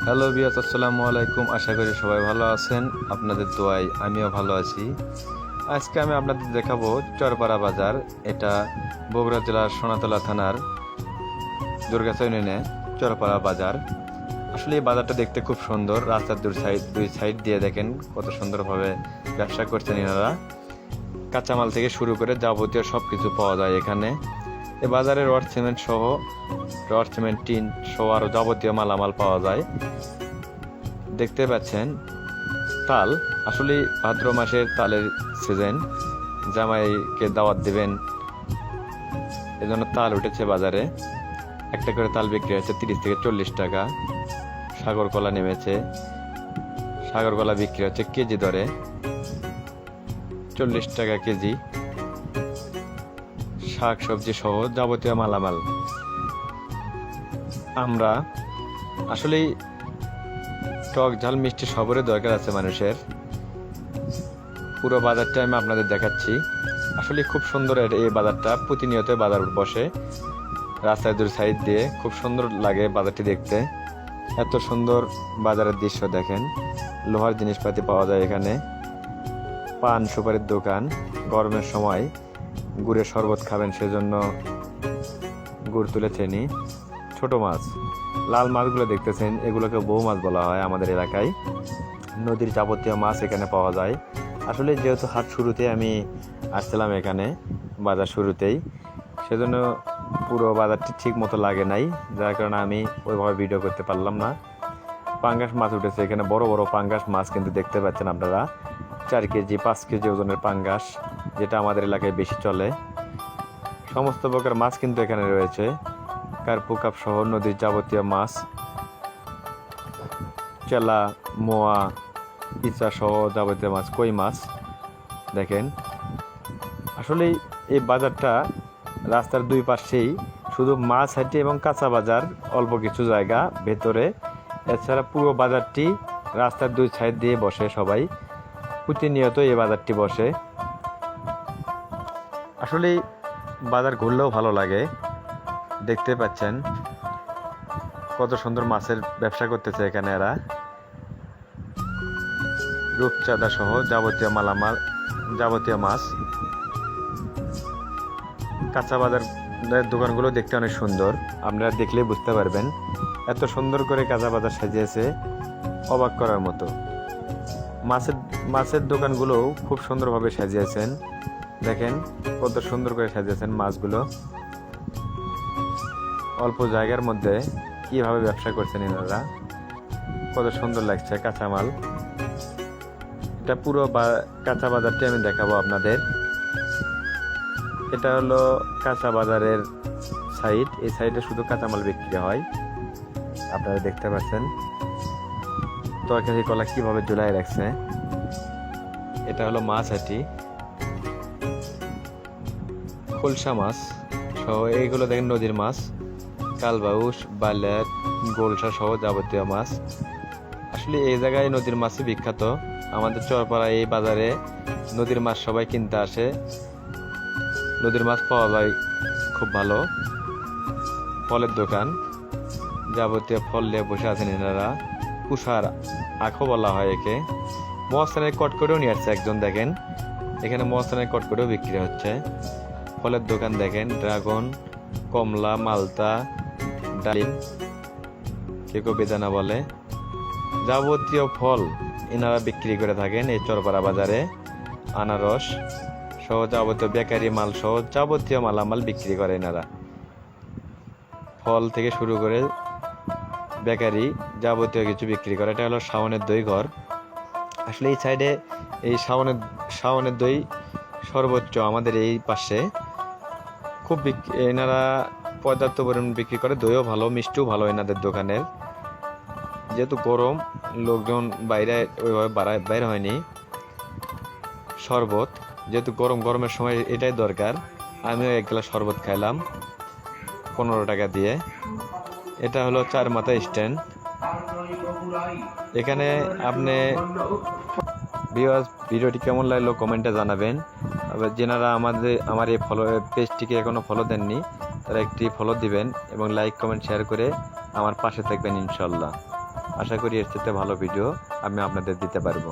Hello বিয়াস, আসসালামু আলাইকুম। আশা করি সবাই ভালো আছেন। আপনাদের দোয়ায় আমিও ভালো আছি। আজকে আমি আপনাদের দেখাবো চরপাড়া বাজার। এটা বগুড়া জেলার সোনাতলা থানার দুর্গাচর ইউনিয়নে চরপাড়া বাজার। আসলে এই বাজারটা দেখতে খুব সুন্দর। রাস্তার দুই সাইড দিয়ে দেখেন কত সুন্দরভাবে ব্যবসা করছেন এনারা। কাঁচামাল থেকে শুরু করে যাবতীয় সব কিছু পাওয়া যায় এখানে। এই বাজারে রড সিমেন্ট টিন সহ আরও যাবতীয় মালামাল পাওয়া যায়। দেখতে পাচ্ছেন তাল, আসলে ভাদ্র মাসের তালের সিজন, জামাইকে দাওয়াত দিবেন এজন্য তাল উঠেছে বাজারে। একটা করে তাল বিক্রি হচ্ছে 30 থেকে 40 টাকা। সাগর কলা নেমেছে, সাগর কলা বিক্রি হচ্ছে কেজি দরে 40 টাকা কেজি। শাক সবজি সহ যাবতীয় মালামাল। আমরা আসলে টক ঝাল মিষ্টি সবরের দরকার আছে মানুষের। পুরো বাজারটা আমি আপনাদের দেখাচ্ছি। আসলে খুব সুন্দর এই বাজারটা। প্রতিনিয়ত বাজার বসে রাস্তার দুই সাইড দিয়ে। খুব সুন্দর লাগে বাজারটি দেখতে। এত সুন্দর বাজারের দৃশ্য দেখেন। লোহার জিনিসপাতি পাওয়া যায় এখানে। পান সুপারির দোকান। গরমের সময় গুড়ের শরবত খাবেন সেজন্য গুড় তুলেছে নি। ছোট মাছ, লাল মাছগুলো দেখতেছেন, এগুলোকে বউ মাছ বলা হয় আমাদের এলাকায়। নদীর যাবতীয় মাছ এখানে পাওয়া যায়। আসলে যেহেতু হাট শুরুতে আমি আসছিলাম এখানে বাজার শুরুতেই, সেজন্য পুরো বাজারটি ঠিক মতো লাগে নাই, যার কারণে আমি ওইভাবে ভিডিও করতে পারলাম না। পাঙ্গাস মাছ উঠেছে এখানে, বড় বড় পাঙ্গাস মাছ কিন্তু দেখতে পাচ্ছেন আপনারা। 4 কেজি 5 কেজি ওজনের পাঙ্গাস, যেটা আমাদের এলাকায় বেশি চলে। সমস্ত প্রকার মাছ কিন্তু এখানে রয়েছে। কার্পু কাপ সহ নদীর যাবতীয় মাছ, চেলা, মোয়া, ইচা সহ যাবতীয় মাছ, কই মাছ দেখেন। আসলে এই বাজারটা রাস্তার দুই পাশেই শুধু মাছ হাঁটি এবং কাঁচা বাজার, অল্প কিছু জায়গা ভেতরে। এছাড়া পুরো বাজারটি রাস্তার দুই সাইড দিয়ে বসে সবাই। প্রতিনিয়ত এই বাজারটি বসে। আসলে বাজার ঘুরলেও ভালো লাগে। দেখতে পাচ্ছেন কত সুন্দর মাছের ব্যবসা করতেছে এখানে এরা। রূপচাঁদা সহ যাবতীয় মালামাল, যাবতীয় মাছ। কাঁচা বাজারের দোকানগুলো দেখতে অনেক সুন্দর, আপনারা দেখলেই বুঝতে পারবেন। এত সুন্দর করে কাঁচা বাজার সাজিয়েছে, অবাক করার মতো। মাছের দোকানগুলোও খুব সুন্দরভাবে সাজিয়েছেন। দেখেন কত সুন্দর করে সাজিয়েছেন মাছগুলো। অল্প জায়গার মধ্যে কিভাবে ব্যবসা করছেন এনারা, কত সুন্দর লাগছে কাঁচামাল। এটা পুরো কাঁচা বাজারটি আমি দেখাবো আপনাদের। এটা হলো কাঁচা বাজারের সাইড। এই সাইডে শুধু কাঁচামাল বিক্রি হয়, আপনারা দেখতে পাচ্ছেন। তরকারি কলা কিভাবে ঝুলাই রাখছে। এটা হলো মাছ হাঁটি, খোলসা মাছ সহ এইগুলো দেখেন নদীর মাছ। কালবাউস, বালেট, গোলসা সহ যাবতীয় মাছ। আসলে এই জায়গায় নদীর মাছই বিখ্যাত। আমাদের চরপাড়া এই বাজারে নদীর মাছ সবাই কিনতে আসে। নদীর মাছ পাওয়া যায় খুব ভালো। ফলের দোকান, যাবতীয় ফল নিয়ে বসে আছেন এনারা। কুষার আখও বলা হয় একে। মহাস্থানের কটকটেও নিয়ে আসছে একজন, দেখেন এখানে মহাস্থানের কটকটেও বিক্রি হচ্ছে। ফলের দোকান দেখেন, ড্রাগন, কমলা, মালতা, ডালিম, কেউ বেদানা বলে। যাবতীয় ফল এনারা বিক্রি করে থাকেন এই চরপাড়া বাজারে। আনারস সহ যাবতীয় বেকারি মাল সহ যাবতীয় মালামাল বিক্রি করে এনারা। ফল থেকে শুরু করে বেকারি যাবতীয় কিছু বিক্রি করে। এটা হলো শাওনের দই ঘর। আসলে এই সাইডে এই শাওনের দই সর্বোচ্চ আমাদের এই পাশে খুব এনারা পর্যাপ্ত পরিমাণ বিক্রি করে। দইও ভালো, মিষ্টিও ভালো এনাদের দোকানের। যেহেতু গরম, লোকজন বাইরে ওইভাবে বাইরে হয়নি। শরবত, যেহেতু গরমের সময় এটাই দরকার। আমিও 1 গ্লাস শরবত খাইলাম 15 টাকা দিয়ে। এটা হলো 4 মাথা স্ট্যান্ড। এখানে আপনি ভিডিওটি কেমন লাগলো কমেন্টে জানাবেন। যেনারা আমার এই পেজটিকে এখনো ফলো দেননি, তারা একটি ফলো দিবেন এবং লাইক কমেন্ট শেয়ার করে আমার পাশে থাকবেন ইনশাল্লাহ। আশা করি এর থেকে ভালো ভিডিও আমি আপনাদের দিতে পারবো।